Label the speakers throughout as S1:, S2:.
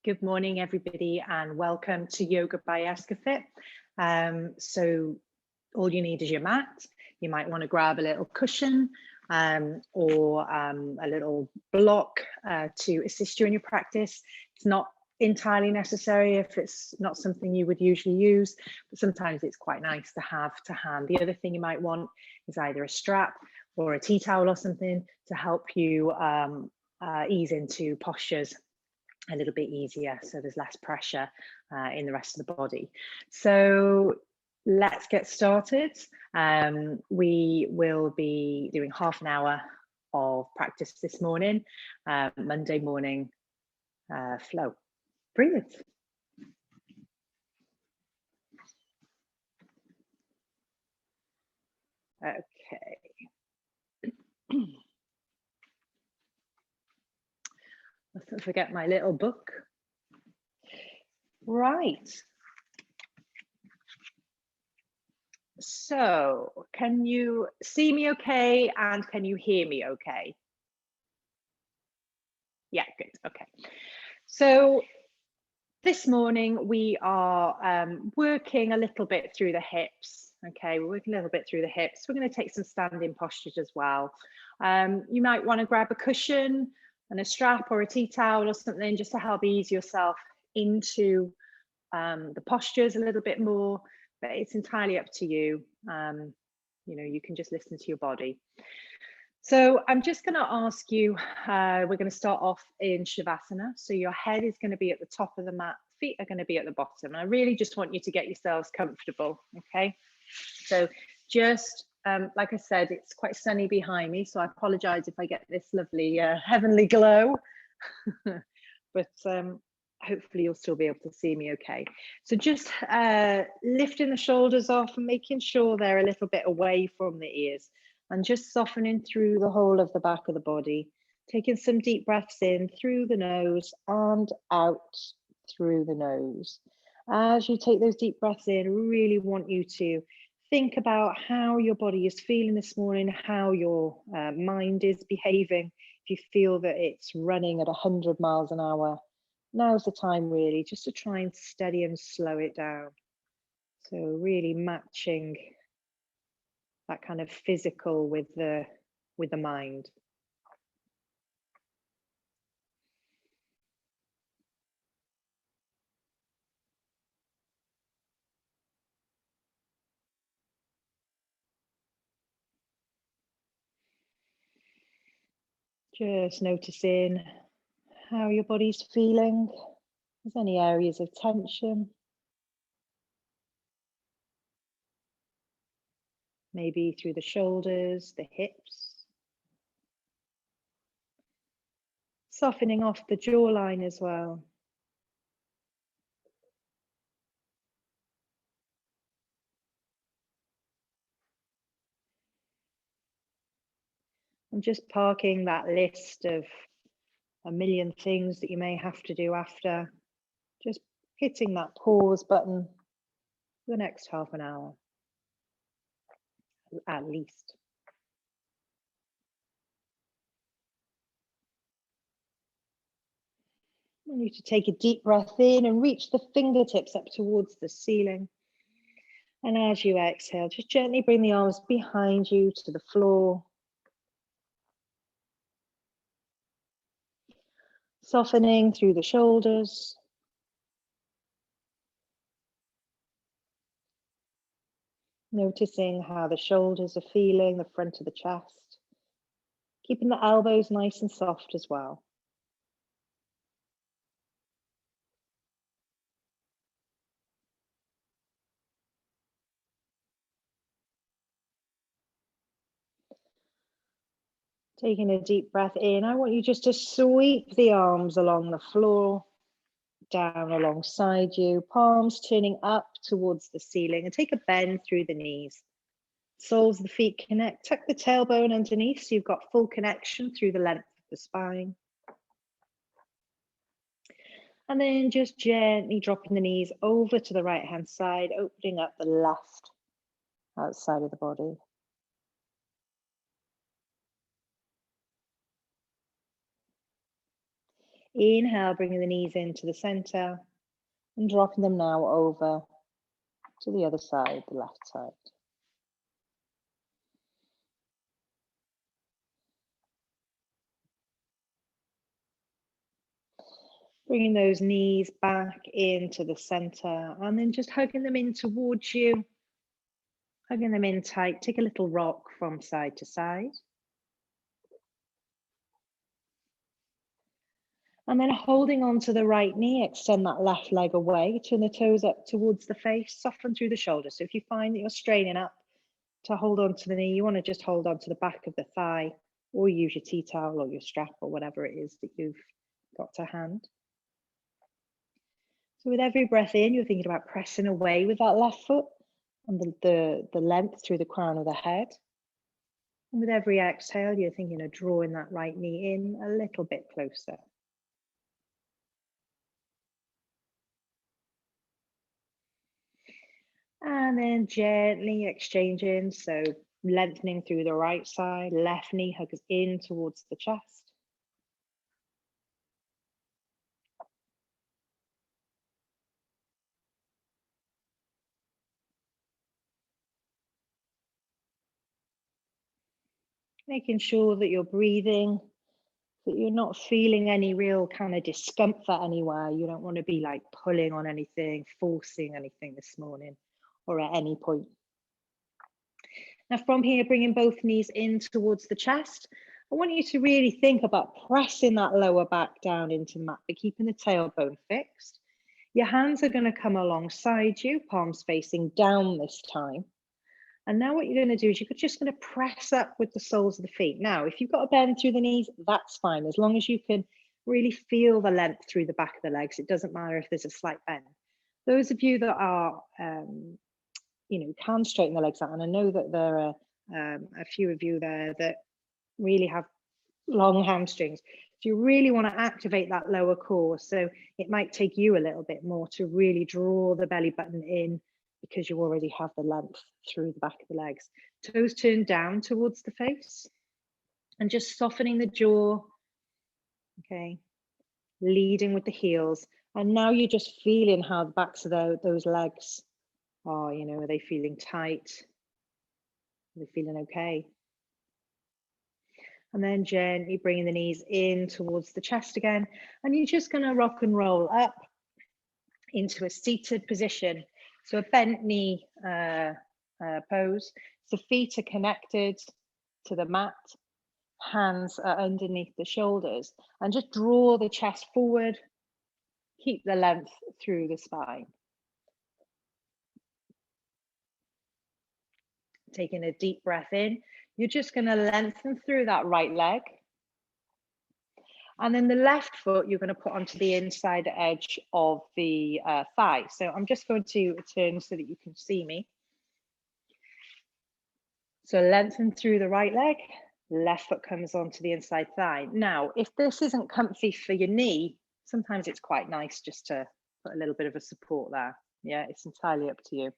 S1: Good morning, everybody, and welcome to Yoga by Escafit. So all you need is your mat. You might want to grab a little cushion or a little block to assist you in your practice. It's not entirely necessary if it's not something you would usually use, but sometimes it's quite nice to have to hand. The other thing you might want is either a strap or a tea towel or something to help you ease into postures a little bit easier, so there's less pressure in the rest of the body. So let's get started. We will be doing half an hour of practice this morning, Monday morning flow. Brilliant. Okay. Mustn't forget my little book. Right. So can you see me okay, and can you hear me okay? Yeah, good. Okay. So this morning we are working a little bit through the hips. Okay, we're working a little bit through the hips. We're going to take some standing postures as well. You might want to grab a cushion and a strap or a tea towel or something just to help ease yourself into the postures a little bit more, but it's entirely up to you. You know, you can just listen to your body. So I'm just going to ask you, we're going to start off in Shavasana. So your head is going to be at the top of the mat, feet are going to be at the bottom. And I really just want you to get yourselves comfortable, okay? So just, like I said, it's quite sunny behind me, so I apologize if I get this lovely heavenly glow, but hopefully you'll still be able to see me okay. So just lifting the shoulders off and making sure they're a little bit away from the ears, and just softening through the whole of the back of the body, taking some deep breaths in through the nose and out through the nose. As you take those deep breaths in, I really want you to think about how your body is feeling this morning, how your mind is behaving. If you feel that it's running at 100 miles an hour, now's the time really just to try and steady and slow it down. So really matching that kind of physical with the mind. Just noticing how your body's feeling. If there's any areas of tension. Maybe through the shoulders, the hips. Softening off the jawline as well. And just parking that list of a million things that you may have to do after. Just hitting that pause button for the next half an hour, at least. I want you to take a deep breath in and reach the fingertips up towards the ceiling. And as you exhale, just gently bring the arms behind you to the floor. Softening through the shoulders. Noticing how the shoulders are feeling, the front of the chest. Keeping the elbows nice and soft as well. Taking a deep breath in, I want you just to sweep the arms along the floor, down alongside you, palms turning up towards the ceiling, and take a bend through the knees. Soles of the feet connect, tuck the tailbone underneath so you've got full connection through the length of the spine. And then just gently dropping the knees over to the right hand side, opening up the left outside of the body. Inhale, bringing the knees into the center and dropping them now over to the other side, the left side. Bringing those knees back into the center and then just hugging them in towards you. Hugging them in tight. Take a little rock from side to side. And then holding on to the right knee, extend that left leg away, turn the toes up towards the face, soften through the shoulders. So if you find that you're straining up to hold on to the knee, you want to just hold on to the back of the thigh or use your tea towel or your strap or whatever it is that you've got to hand. So with every breath in, you're thinking about pressing away with that left foot and the length through the crown of the head. And with every exhale, you're thinking of drawing that right knee in a little bit closer. And then gently exchanging, so lengthening through the right side, left knee hugs in towards the chest. Making sure that you're breathing, that you're not feeling any real kind of discomfort anywhere. You don't want to be like pulling on anything, forcing anything this morning or at any point. Now from here, bringing both knees in towards the chest. I want you to really think about pressing that lower back down into the mat, but keeping the tailbone fixed. Your hands are going to come alongside you, palms facing down this time. And now what you're going to do is you're just going to press up with the soles of the feet. Now, if you've got a bend through the knees, that's fine. As long as you can really feel the length through the back of the legs, it doesn't matter if there's a slight bend. Those of you that are, can straighten the legs out, and I know that there are a few of you there that really have long hamstrings. So you really want to activate that lower core. So it might take you a little bit more to really draw the belly button in because you already have the length through the back of the legs. Toes turned down towards the face and just softening the jaw. Okay, leading with the heels. And now you're just feeling how the backs of those legs are, are they feeling tight? Are they feeling okay? And then gently bringing the knees in towards the chest again. And you're just going to rock and roll up into a seated position. So a bent knee pose. So feet are connected to the mat. Hands are underneath the shoulders. And just draw the chest forward. Keep the length through the spine. Taking a deep breath in. You're just going to lengthen through that right leg. And then the left foot, you're going to put onto the inside edge of the thigh. So I'm just going to turn so that you can see me. So lengthen through the right leg, left foot comes onto the inside thigh. Now, if this isn't comfy for your knee, sometimes it's quite nice just to put a little bit of a support there. Yeah, it's entirely up to you.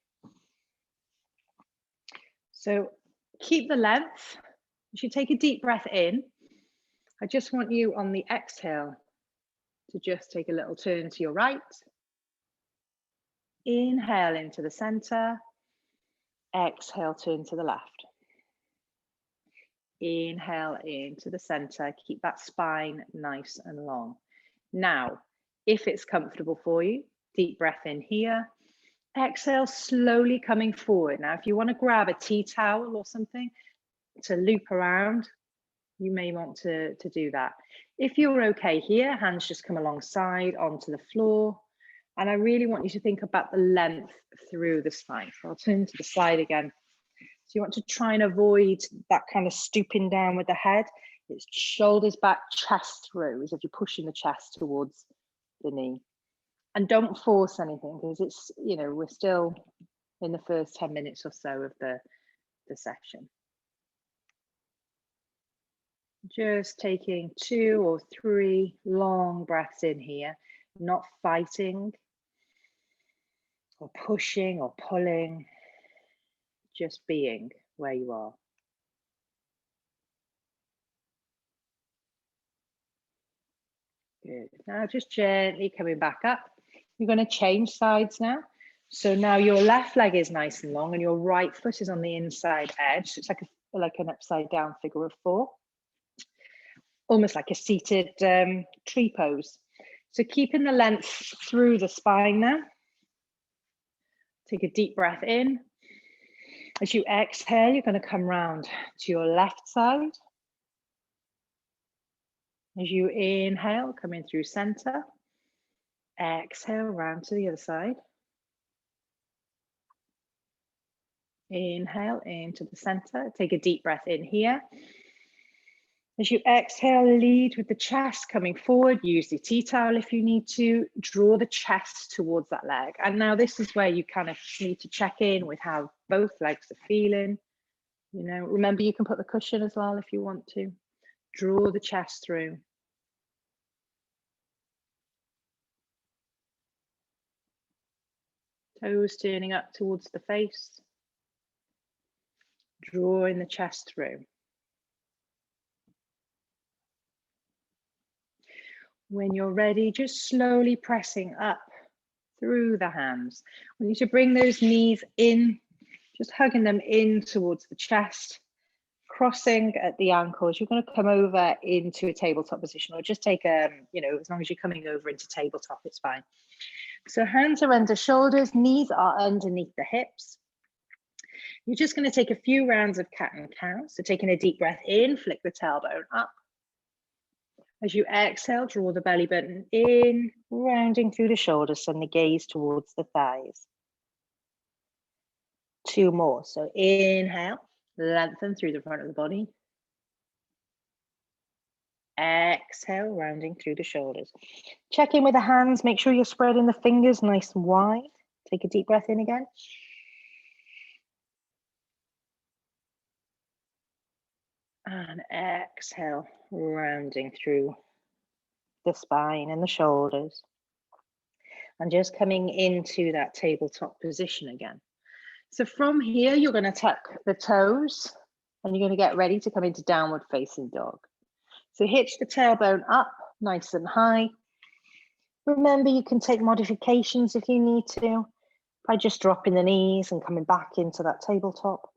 S1: So keep the length. You should take a deep breath in. I just want you on the exhale to just take a little turn to your right. Inhale into the center. Exhale, turn to the left. Inhale into the center. Keep that spine nice and long. Now, if it's comfortable for you, deep breath in here. Exhale, slowly coming forward. Now, if you want to grab a tea towel or something to loop around, you may want to do that. If you're okay here, hands just come alongside onto the floor. And I really want you to think about the length through the spine. So I'll turn to the side again. So you want to try and avoid that kind of stooping down with the head. It's shoulders back, chest through, as if you're pushing the chest towards the knee. And don't force anything because it's, we're still in the first 10 minutes or so of the session. Just taking 2 or 3 long breaths in here, not fighting or pushing or pulling, just being where you are. Good. Now just gently coming back up. You're going to change sides now. So now your left leg is nice and long and your right foot is on the inside edge. So it's like an upside down figure of 4. Almost like a seated tree pose. So keeping the length through the spine now. Take a deep breath in. As you exhale, you're going to come round to your left side. As you inhale, come in through center. Exhale, round to the other side. Inhale into the center. Take a deep breath in here. As you exhale, lead with the chest coming forward. Use the tea towel if you need to. Draw the chest towards that leg. And now this is where you kind of need to check in with how both legs are feeling. You know, remember you can put the cushion as well if you want to. Draw the chest through. Toes turning up towards the face. Drawing the chest through. When you're ready, just slowly pressing up through the hands. We need to bring those knees in, just hugging them in towards the chest, crossing at the ankles. You're going to come over into a tabletop position, or just take you know, as long as you're coming over into tabletop, it's fine. So hands are under shoulders, knees are underneath the hips. You're just going to take a few rounds of cat and cow. So taking a deep breath in, flick the tailbone up. As you exhale, draw the belly button in, rounding through the shoulders, send the gaze towards the thighs. 2 more. So inhale, lengthen through the front of the body. Exhale, rounding through the shoulders. Check in with the hands, make sure you're spreading the fingers nice and wide. Take a deep breath in again. And exhale, rounding through the spine and the shoulders. And just coming into that tabletop position again. So from here, you're going to tuck the toes and you're going to get ready to come into downward facing dog. So hitch the tailbone up nice and high. Remember, you can take modifications if you need to by just dropping the knees and coming back into that tabletop.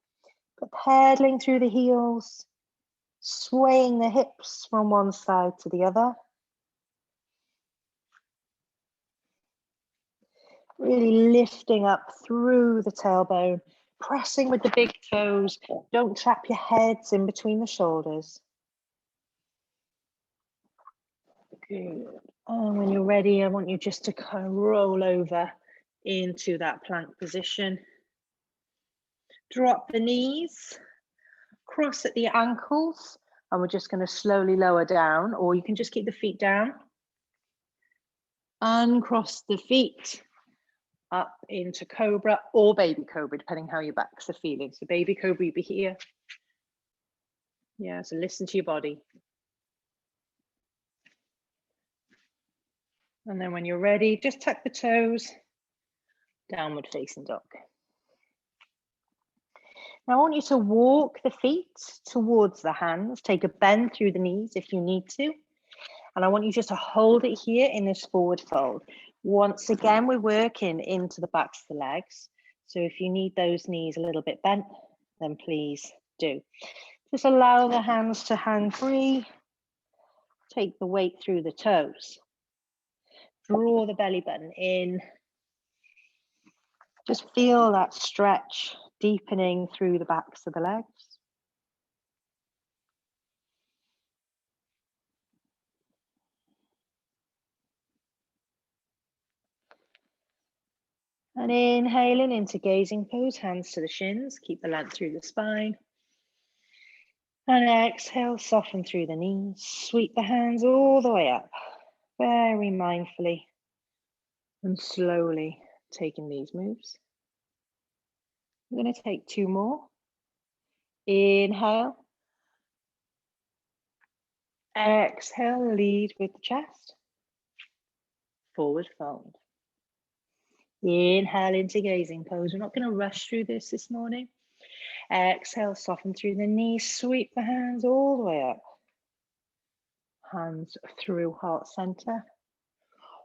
S1: But pedaling through the heels, swaying the hips from one side to the other. Really lifting up through the tailbone, pressing with the big toes. Don't trap your heads in between the shoulders. Good. And when you're ready, I want you just to kind of roll over into that plank position. Drop the knees, cross at the ankles, and we're just going to slowly lower down, or you can just keep the feet down. Uncross the feet up into cobra or baby cobra, depending how your backs are feeling. So baby cobra, you'd be here. Yeah, so listen to your body. And then when you're ready, just tuck the toes, downward facing dog. Now I want you to walk the feet towards the hands, take a bend through the knees if you need to. And I want you just to hold it here in this forward fold. Once again, we're working into the backs of the legs. So if you need those knees a little bit bent, then please do. Just allow the hands to hang free. Take the weight through the toes. Draw the belly button in. Just feel that stretch deepening through the backs of the legs. And inhaling into gazing pose, hands to the shins, keep the length through the spine. And exhale, soften through the knees, sweep the hands all the way up, very mindfully and slowly taking these moves. I'm going to take 2 more. Inhale. Exhale, lead with the chest. Forward fold. Inhale into gazing pose. We're not going to rush through this morning. Exhale, soften through the knees, sweep the hands all the way up. Hands through heart center.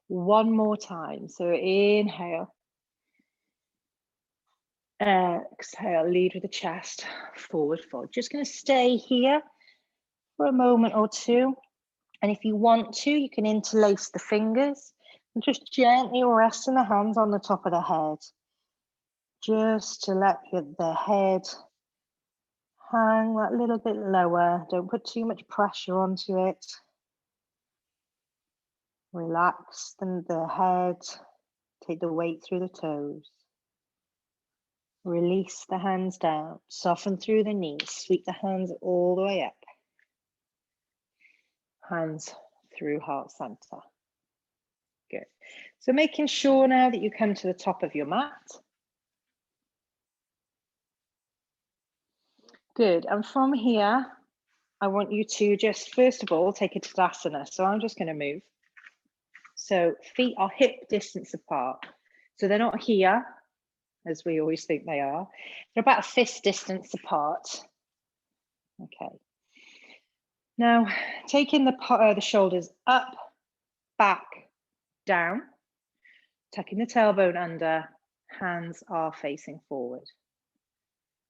S1: One more time. So inhale. Exhale, lead with the chest, forward fold. Just going to stay here for a moment or two. And if you want to, you can interlace the fingers and just gently resting the hands on the top of the head. Just to let the head hang that little bit lower. Don't put too much pressure onto it. Relax the head. Take the weight through the toes. Release the hands down. Soften through the knees. Sweep the hands all the way up. Hands through heart center. Good. So making sure now that you come to the top of your mat. Good. And from here, I want you to just, first of all, take a Tadasana. So I'm just going to move. So feet are hip distance apart. So they're not here, as we always think they are. They're about a fist distance apart. Okay. Now, taking the shoulders up, back, down, tucking the tailbone under, hands are facing forward.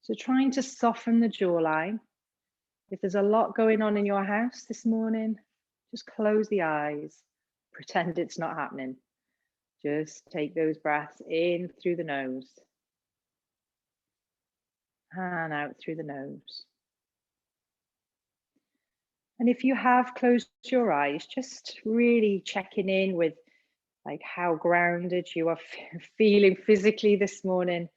S1: So trying to soften the jawline. If there's a lot going on in your house this morning, just close the eyes, pretend it's not happening. Just take those breaths in through the nose and out through the nose. And if you have closed your eyes, just really checking in with like how grounded you are feeling physically this morning.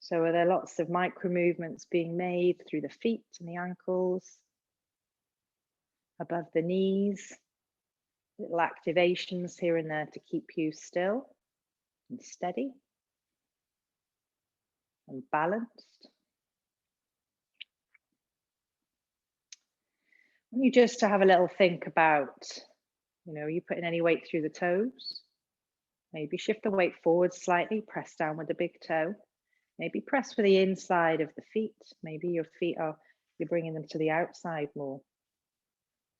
S1: So are there lots of micro movements being made through the feet and the ankles, above the knees, little activations here and there to keep you still and steady and balanced. I want you just to have a little think about, are you putting any weight through the toes? Maybe shift the weight forward slightly, press down with the big toe. Maybe press for the inside of the feet. Maybe your feet you're bringing them to the outside more.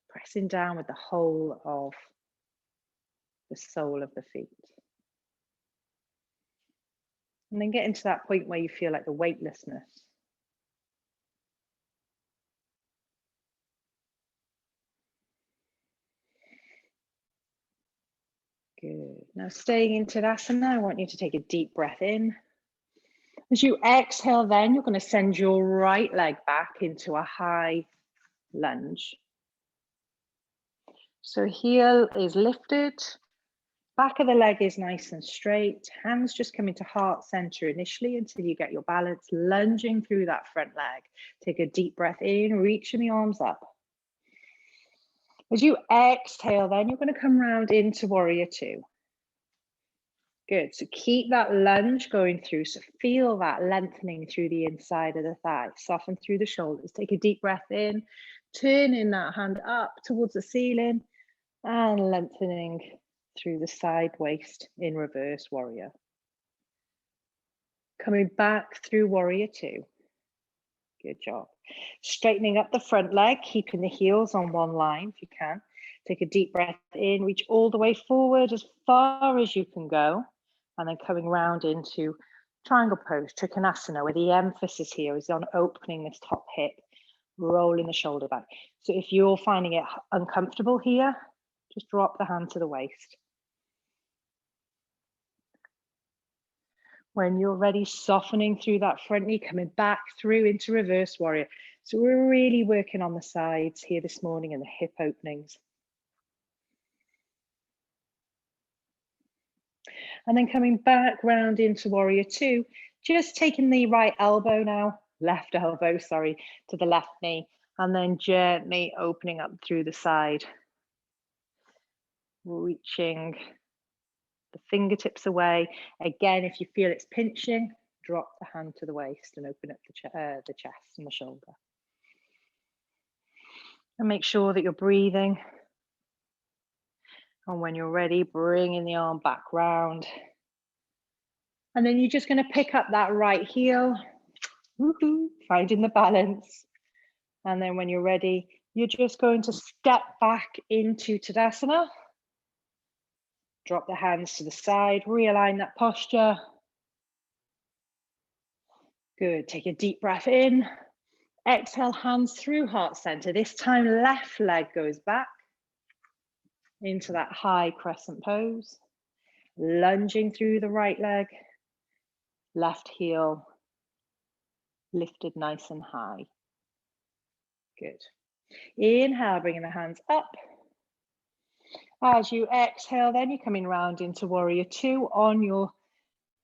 S1: Pressing down with the whole of the sole of the feet. And then getting to that point where you feel like the weightlessness. Good. Now staying in Tadasana, I want you to take a deep breath in. As you exhale, then you're going to send your right leg back into a high lunge. So heel is lifted, back of the leg is nice and straight, hands just come into heart center initially until you get your balance, lunging through that front leg. Take a deep breath in, reaching the arms up. As you exhale, then you're going to come round into warrior two. Good, so keep that lunge going through, so feel that lengthening through the inside of the thigh, soften through the shoulders, take a deep breath in, turning that hand up towards the ceiling and lengthening through the side waist in reverse warrior. Coming back through warrior two. Good job. Straightening up the front leg, keeping the heels on one line if you can. Take a deep breath in, reach all the way forward as far as you can go. And then coming round into triangle pose, Trikonasana, where the emphasis here is on opening this top hip, rolling the shoulder back. So if you're finding it uncomfortable here, just drop the hand to the waist. When you're ready, softening through that front knee, coming back through into reverse warrior. So we're really working on the sides here this morning and the hip openings. And then coming back round into warrior two, just taking the right elbow now, left elbow, sorry, to the left knee, and then gently opening up through the side. Reaching the fingertips away. Again, if you feel it's pinching, drop the hand to the waist and open up the chest and the shoulder. And make sure that you're breathing. And when you're ready, bringing the arm back round. And then you're just going to pick up that right heel, finding the balance. And then when you're ready, You're just going to step back into Tadasana. Drop the hands to the side, realign that posture. Good, take a deep breath in. Exhale, hands through heart center. This time, left leg goes back into that high crescent pose. Lunging through the right leg, left heel lifted nice and high. Good. Inhale, bringing the hands up. As you exhale, then you're coming round into warrior two on your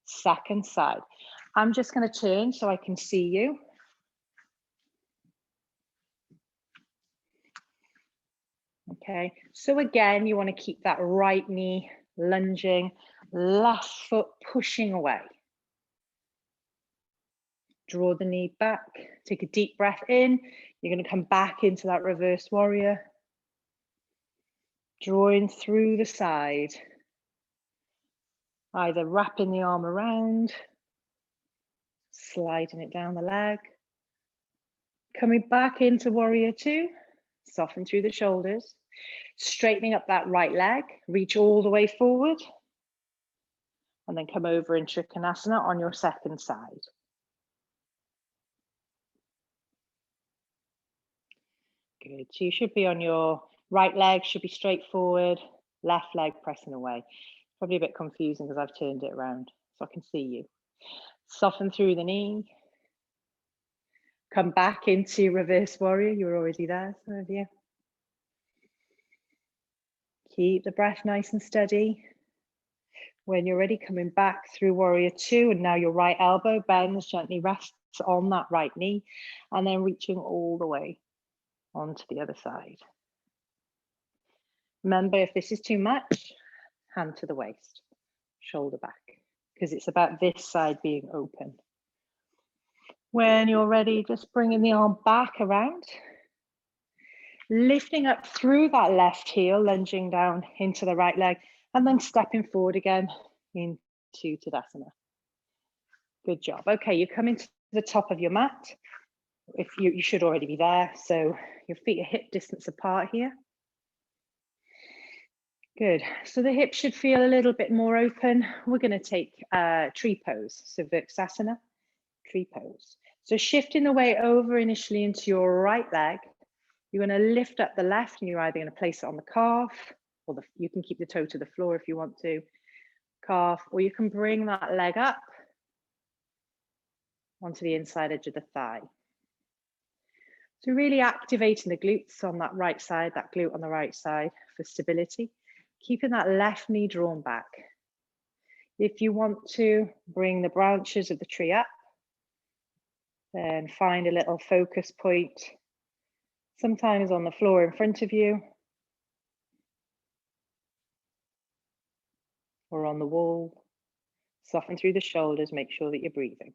S1: second side. I'm just going to turn so I can see you. Okay, so again, you want to keep that right knee lunging, left foot pushing away. Draw the knee back, take a deep breath in. You're going to come back into that reverse warrior. Drawing through the side. Either wrapping the arm around, sliding it down the leg. Coming back into warrior two, soften through the shoulders. Straightening up that right leg, reach all the way forward. And then come over in Trikonasana on your second side. Good, so you should be on your right leg, should be straight forward, left leg pressing away. Probably a bit confusing because I've turned it around so I can see you. Soften through the knee. Come back into reverse warrior. You were already there, some of you. Keep the breath nice and steady. When you're ready, coming back through warrior two, and now your right elbow bends, gently rests on that right knee, and then reaching all the way onto the other side. Remember, if this is too much, hand to the waist, shoulder back, because it's about this side being open. When you're ready, just bringing the arm back around, lifting up through that left heel, lunging down into the right leg, and then stepping forward again into Tadasana. Good job. Okay, you're coming to the top of your mat. If you should already be there, so your feet are hip distance apart here. Good, so the hips should feel a little bit more open. We're going to take tree pose, so Virksasana, tree pose. So shifting the weight over initially into your right leg, you're going to lift up the left and you're either going to place it on the calf, or you can keep the toe to the floor if you want to, calf, or you can bring that leg up onto the inside edge of the thigh. So really activating the glutes on that right side, that glute on the right side for stability. Keeping that left knee drawn back. If you want to bring the branches of the tree up, then find a little focus point, sometimes on the floor in front of you, or on the wall. Soften through the shoulders, make sure that you're breathing.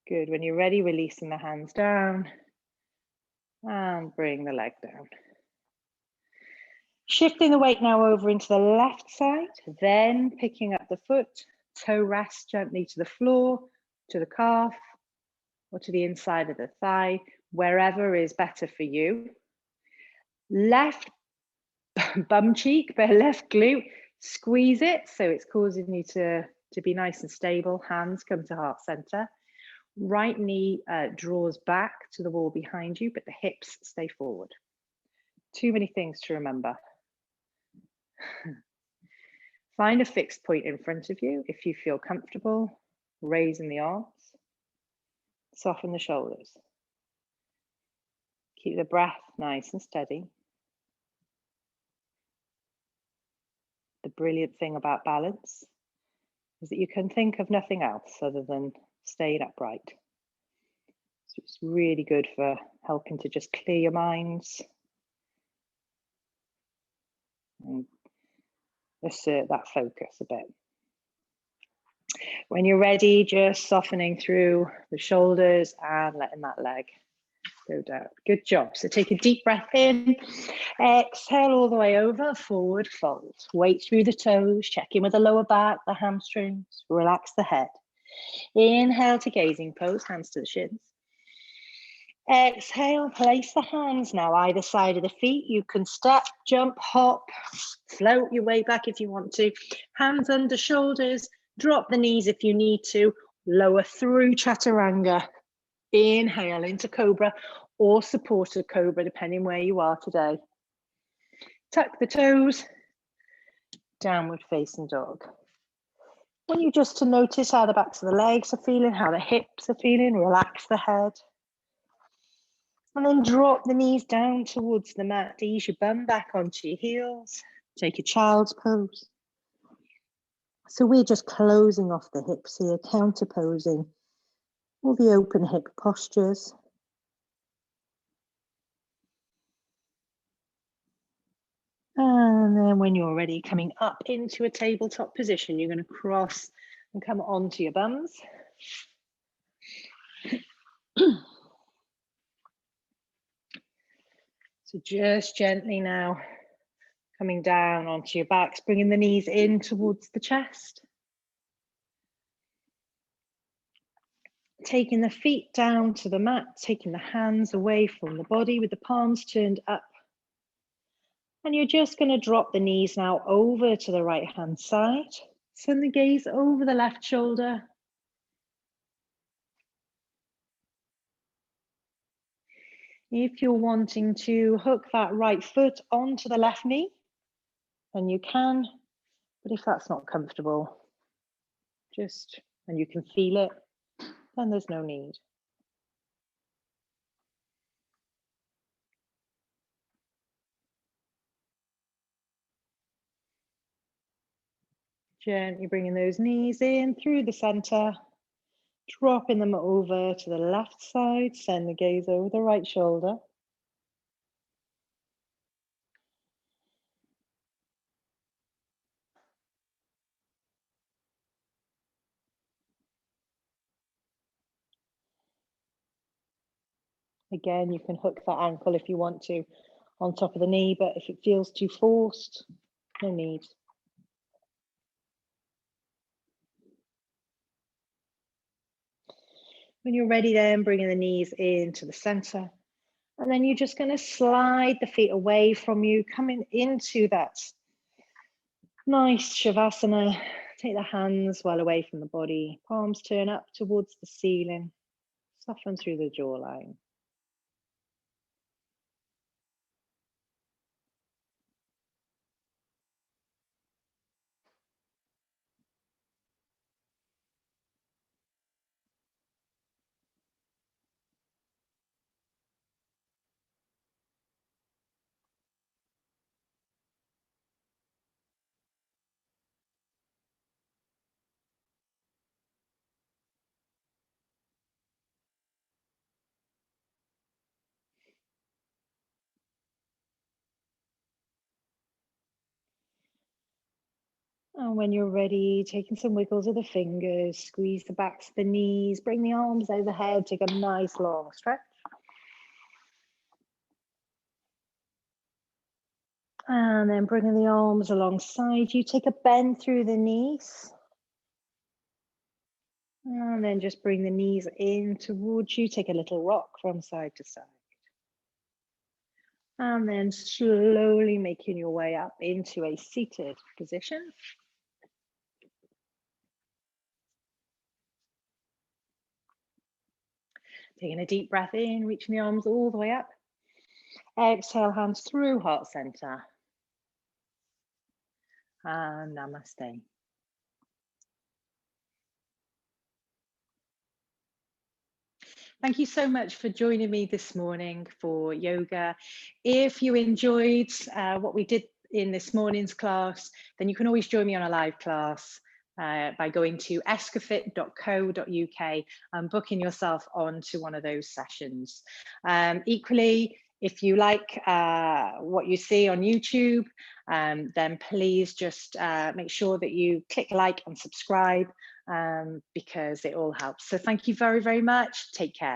S1: Good, when you're ready, releasing the hands down and bring the leg down. Shifting the weight now over into the left side, then picking up the foot, toe rest gently to the floor, to the calf, or to the inside of the thigh, wherever is better for you. Left bum cheek, but left glute, squeeze it so it's causing you to be nice and stable. Hands come to heart center. Right knee draws back to the wall behind you, but the hips stay forward. Too many things to remember. Find a fixed point in front of you if you feel comfortable, raising the arms, soften the shoulders. Keep the breath nice and steady. The brilliant thing about balance is that you can think of nothing else other than staying upright. So it's really good for helping to just clear your minds and assert that focus a bit. When you're ready, just softening through the shoulders and letting that leg go down. Good job. So take a deep breath in, exhale all the way over, forward fold. Weight through the toes, check in with the lower back, the hamstrings, relax the head. Inhale to gazing pose, hands to the shins. Exhale, place the hands now either side of the feet. You can step, jump, hop, float your way back if you want to. Hands under shoulders, drop the knees if you need to, lower through chaturanga. Inhale into cobra or supported cobra, depending where you are today. Tuck the toes, downward facing dog. I want you just to notice how the backs of the legs are feeling, how the hips are feeling, relax the head. And then drop the knees down towards the mat. Ease your bum back onto your heels. Take a child's pose. So we're just closing off the hips here, counterposing all the open hip postures. And then when you're ready, coming up into a tabletop position, you're going to cross and come onto your bums. So just gently now coming down onto your backs, bringing the knees in towards the chest. Taking the feet down to the mat, taking the hands away from the body with the palms turned up. And you're just going to drop the knees now over to the right hand side. Send the gaze over the left shoulder. If you're wanting to hook that right foot onto the left knee, then you can, but if that's not comfortable, and you can feel it, then there's no need. Gently bringing those knees in through the center, dropping them over to the left side, send the gaze over the right shoulder. Again, you can hook that ankle if you want to on top of the knee, but if it feels too forced, no need. When you're ready then, bringing the knees into the center. And then you're just going to slide the feet away from you, coming into that nice Shavasana. Take the hands well away from the body, palms turn up towards the ceiling, soften through the jawline. And when you're ready, taking some wiggles of the fingers, squeeze the backs of the knees, bring the arms overhead, take a nice long stretch. And then bringing the arms alongside you, take a bend through the knees. And then just bring the knees in towards you, take a little rock from side to side. And then slowly making your way up into a seated position. Taking a deep breath in, reaching the arms all the way up. Exhale, hands through heart center. And namaste. Thank you so much for joining me this morning for yoga. If you enjoyed what we did in this morning's class, then you can always join me on a live class by going to escafit.co.uk and booking yourself onto one of those sessions. Equally, if you like what you see on YouTube, then please just make sure that you click like and subscribe because it all helps. So thank you very, very much. Take care.